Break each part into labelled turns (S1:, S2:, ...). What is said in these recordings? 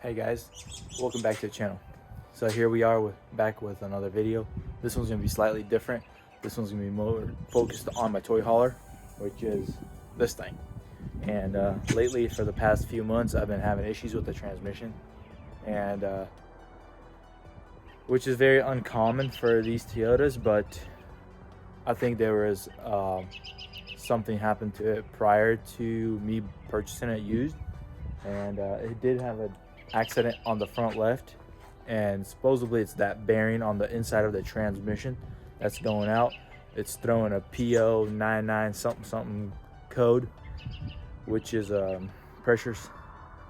S1: Hey guys, welcome back to the channel. So here we are back with another video. This one's gonna be slightly different. This one's gonna be more focused on my toy hauler, which is this thing. And lately, for the past few months, I've been having issues with the transmission, and which is very uncommon for these Toyotas, but I think there was something happened to it prior to me purchasing it used, and it did have an accident on the front left, and supposedly it's that bearing on the inside of the transmission that's going out. It's throwing a PO 99 something something code, which is a pressure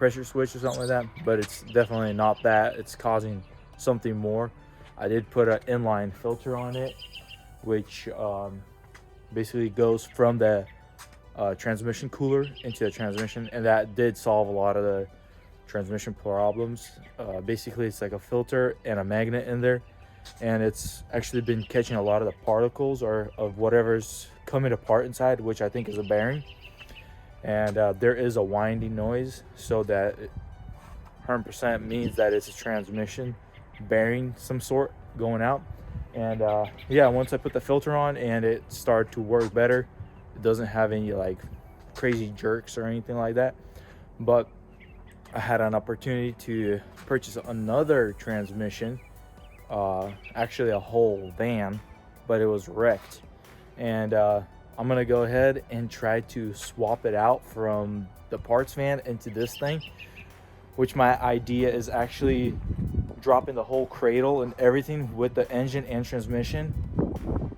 S1: switch or something like that, but it's definitely not that. It's causing something more. I did put an inline filter on it, which basically goes from the transmission cooler into the transmission, and that did solve a lot of the transmission problems. Basically, it's like a filter and a magnet in there, and it's actually been catching a lot of the particles or of whatever's coming apart inside, which I think is a bearing. And there is a winding noise, so that 100% means that it's a transmission bearing some sort going out. And yeah, once I put the filter on and it started to work better, it doesn't have any like crazy jerks or anything like that. But I had an opportunity to purchase another transmission, actually a whole van, but it was wrecked. And I'm gonna go ahead and try to swap it out from the parts van into this thing, which my idea is actually dropping the whole cradle and everything with the engine and transmission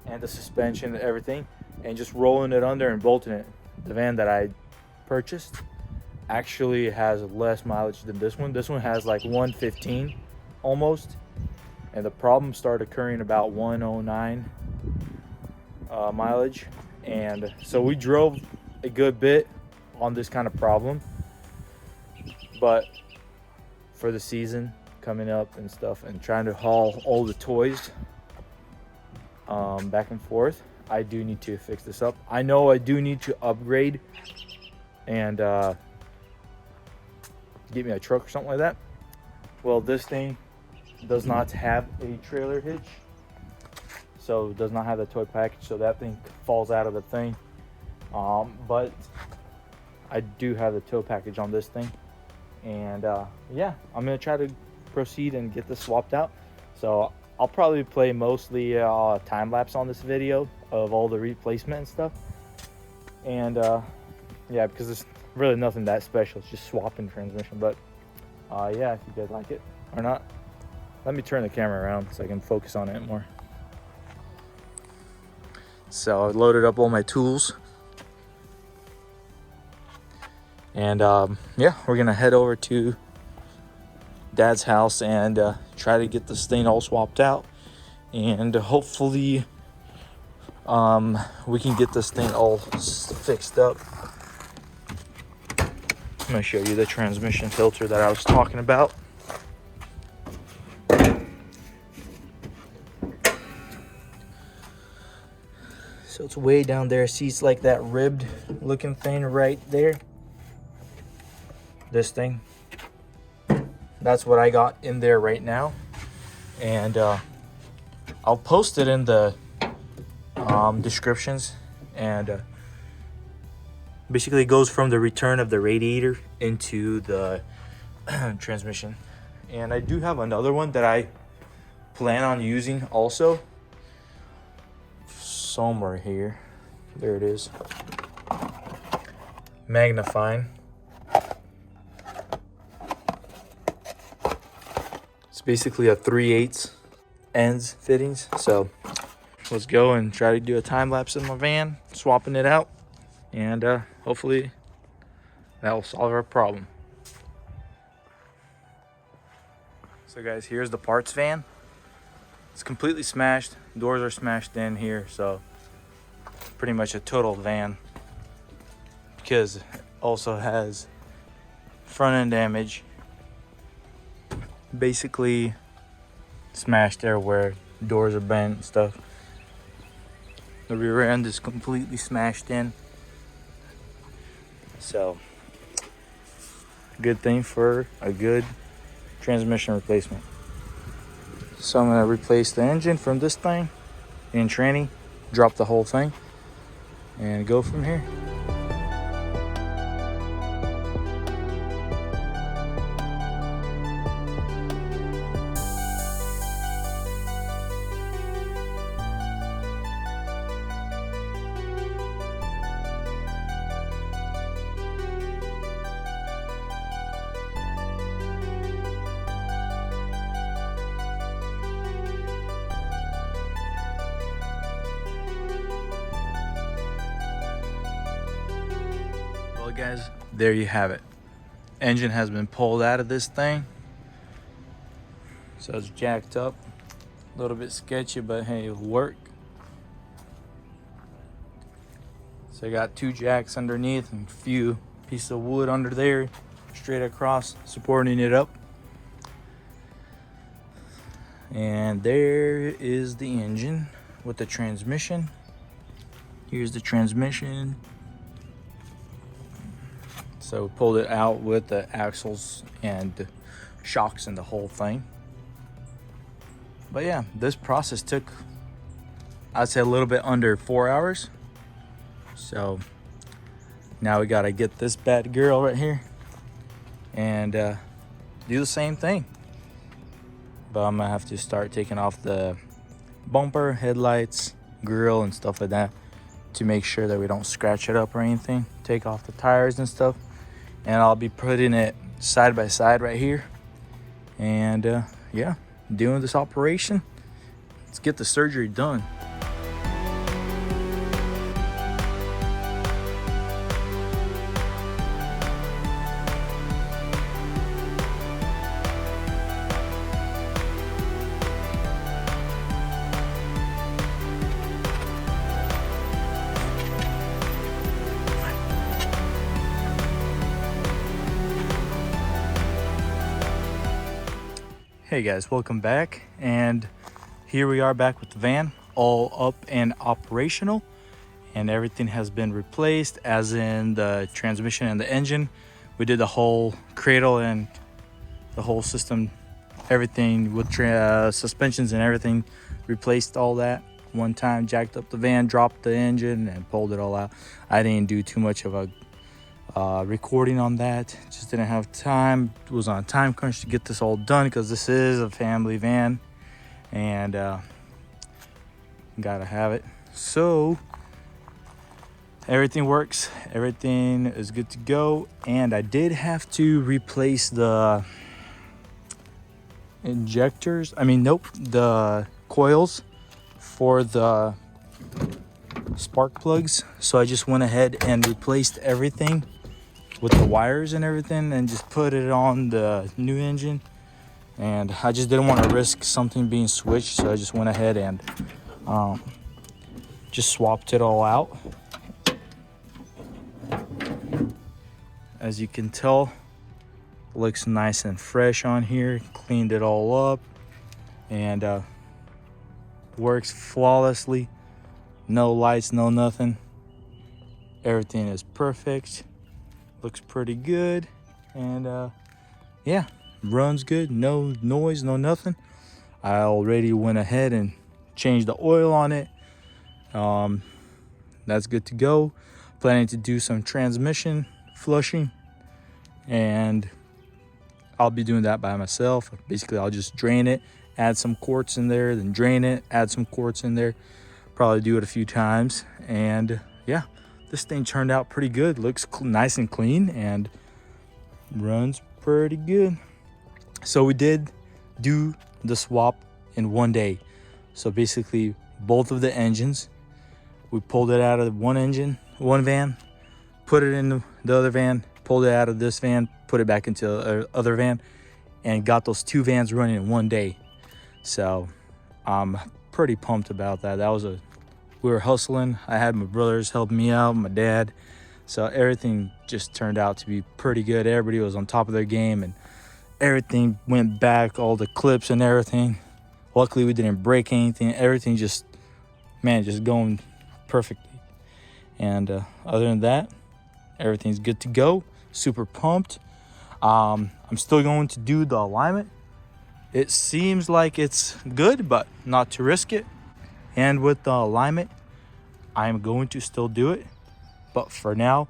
S1: and the suspension and everything, and just rolling it under and bolting it. The van that I purchased actually has less mileage than this one. This one has like 115 almost, and the problem started occurring about 109 mileage. And so we drove a good bit on this kind of problem, but for the season coming up and stuff, and trying to haul all the toys back and forth, I do need to fix this up. I know I do need to upgrade and get me a truck or something like that. Well, this thing does not have a trailer hitch, so it does not have the toy package, so that thing falls out of the thing. But I do have the tow package on this thing, and yeah, I'm gonna try to proceed and get this swapped out. So I'll probably play mostly time lapse on this video of all the replacement and stuff. And yeah, because there's really nothing that special, it's just swapping transmission. But yeah, if you guys like it or not, let me turn the camera around so I can focus on it more. So I loaded up all my tools, and yeah, we're gonna head over to Dad's house and try to get this thing all swapped out, and hopefully we can get this thing all fixed up. I'm gonna show you the transmission filter that I was talking about. So it's way down there. See, it's like that ribbed looking thing right there. This thing. That's what I got in there right now. And I'll post it in the descriptions. And basically it goes from the return of the radiator into the transmission. And I do have another one that I plan on using also. Somewhere here. There it is. Magnifying. It's basically a 3/8 ends fittings. So let's go and try to do a time lapse in my van, swapping it out, and hopefully that will solve our problem. So guys, here's the parts van. It's completely smashed. Doors are smashed in here, so pretty much a total van, because it also has front end damage. Basically smashed everywhere. Doors are bent and stuff. The rear end is completely smashed in. So good thing for a good transmission replacement. So I'm gonna replace the engine from this thing in tranny, drop the whole thing, and go from here. Well guys, there you have it. Engine has been pulled out of this thing. So it's jacked up. A little bit sketchy, but hey, it'll work. So I got 2 jacks underneath and a few pieces of wood under there, straight across, supporting it up. And there is the engine with the transmission. Here's the transmission. So we pulled it out with the axles and shocks and the whole thing. But yeah, this process took, I'd say, a little bit under 4 hours. So now we gotta get this bad girl right here and do the same thing. But I'm gonna have to start taking off the bumper, headlights, grill, and stuff like that to make sure that we don't scratch it up or anything. Take off the tires and stuff. And I'll be putting it side by side right here. And yeah, doing this operation. Let's get the surgery done. Hey guys, welcome back, and here we are back with the van, all up and operational, and everything has been replaced, as in the transmission and the engine. We did the whole cradle and the whole system, everything with suspensions and everything, replaced all that one time, jacked up the van, dropped the engine, and pulled it all out. I didn't do too much of a recording on that, just didn't have time. It was on a time crunch to get this all done because this is a family van and gotta have it. So everything works, everything is good to go, and I did have to replace the the coils for the spark plugs. So I just went ahead and replaced everything with the wires and everything and just put it on the new engine. And I just didn't want to risk something being switched, so I just went ahead and just swapped it all out. As you can tell, looks nice and fresh on here. Cleaned it all up and works flawlessly. No lights, no nothing. Everything is perfect. Looks pretty good, and yeah, runs good. No noise, no nothing. I already went ahead and changed the oil on it. That's good to go. Planning to do some transmission flushing, and I'll be doing that by myself. Basically, I'll just drain it, add some quartz in there, then drain it, add some quartz in there. Probably do it a few times, and yeah, this thing turned out pretty good. Looks nice and clean and runs pretty good. So we did do the swap in one day. So basically both of the engines, we pulled it out of one van, put it in the other van, pulled it out of this van, put it back into the other van, and got those 2 vans running in one day. So I'm pretty pumped about that. We were hustling. I had my brothers helping me out, my dad. So everything just turned out to be pretty good. Everybody was on top of their game and everything went back, all the clips and everything. Luckily, we didn't break anything. Everything just going perfectly. And other than that, everything's good to go. Super pumped. I'm still going to do the alignment. It seems like it's good, but not to risk it. And with the alignment, I'm going to still do it. But for now,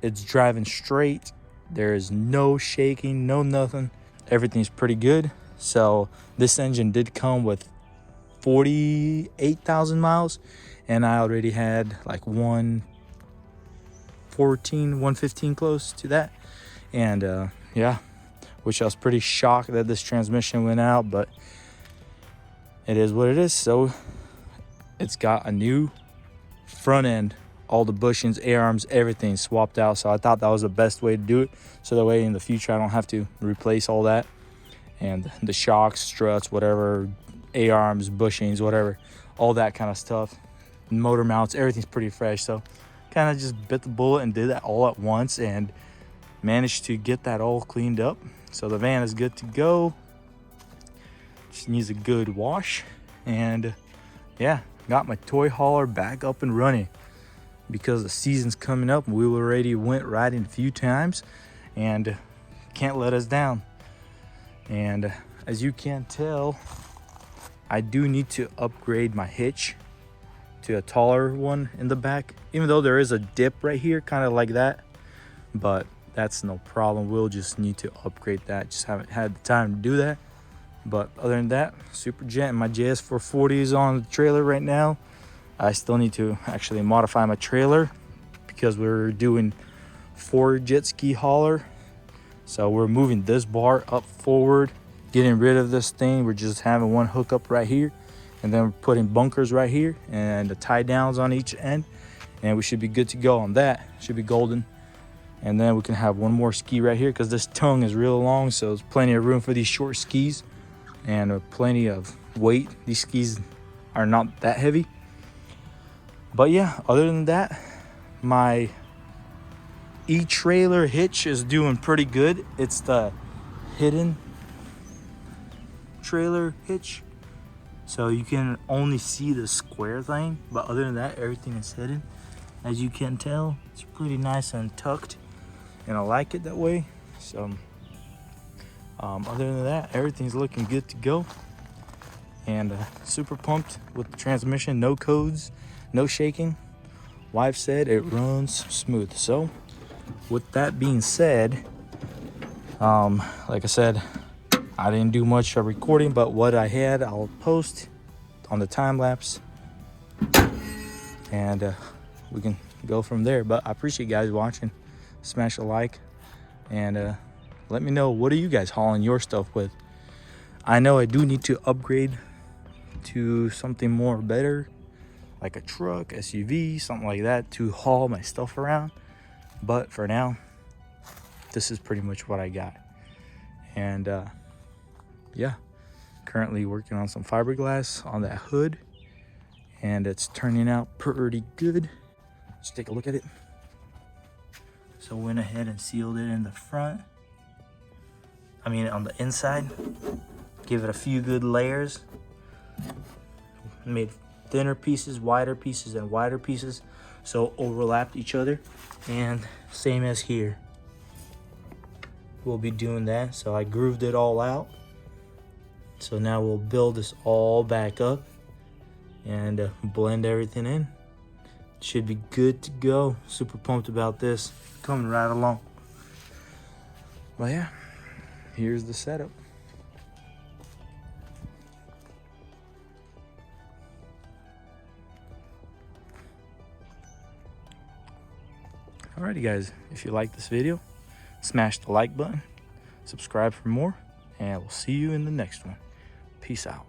S1: it's driving straight. There is no shaking, no nothing. Everything's pretty good. So this engine did come with 48,000 miles, and I already had like 115 close to that. And yeah, which I was pretty shocked that this transmission went out, but it is what it is. So it's got a new front end, all the bushings, A-arms, everything swapped out. So I thought that was the best way to do it, so that way in the future I don't have to replace all that, and the shocks, struts, whatever, A-arms, bushings, whatever, all that kind of stuff, motor mounts, everything's pretty fresh. So kind of just bit the bullet and did that all at once, and managed to get that all cleaned up. So the van is good to go, just needs a good wash. And yeah, got my toy hauler back up and running because the season's coming up. We already went riding a few times and can't let us down. And as you can tell, I do need to upgrade my hitch to a taller one in the back, even though there is a dip right here, kind of like that, but that's no problem. We'll just need to upgrade that. Just haven't had the time to do that. But other than that, super gent. My JS440 is on the trailer right now. I still need to actually modify my trailer because we're doing 4 jet ski hauler. So we're moving this bar up forward, getting rid of this thing. We're just having one hookup right here, and then we're putting bunkers right here and the tie downs on each end, and we should be good to go on that. Should be golden. And then we can have one more ski right here because this tongue is real long, so there's plenty of room for these short skis and plenty of weight. These skis are not that heavy. But yeah, other than that, my e-trailer hitch is doing pretty good. It's the hidden trailer hitch, so you can only see the square thing, but other than that, everything is hidden. As you can tell, it's pretty nice and tucked, and I like it that way. So other than that, everything's looking good to go, and super pumped with the transmission. No codes, no shaking. Wife said it runs smooth. So with that being said, like I said, I didn't do much of recording, but what I had I'll post on the time lapse, and we can go from there. But I appreciate you guys watching. Smash a like, and let me know, what are you guys hauling your stuff with? I know I do need to upgrade to something more better, like a truck, SUV, something like that, to haul my stuff around. But for now, this is pretty much what I got. And yeah, currently working on some fiberglass on that hood, and it's turning out pretty good. Let's take a look at it. So went ahead and sealed it in the front, on the inside. Give it a few good layers. Made thinner pieces, wider pieces, and wider pieces, so overlapped each other. And same as here, we'll be doing that. So I grooved it all out. So now we'll build this all back up and blend everything in. Should be good to go. Super pumped about this. Coming right along. Well, yeah, here's the setup. Alrighty guys, if you like this video, smash the like button, subscribe for more, and we'll see you in the next one. Peace out.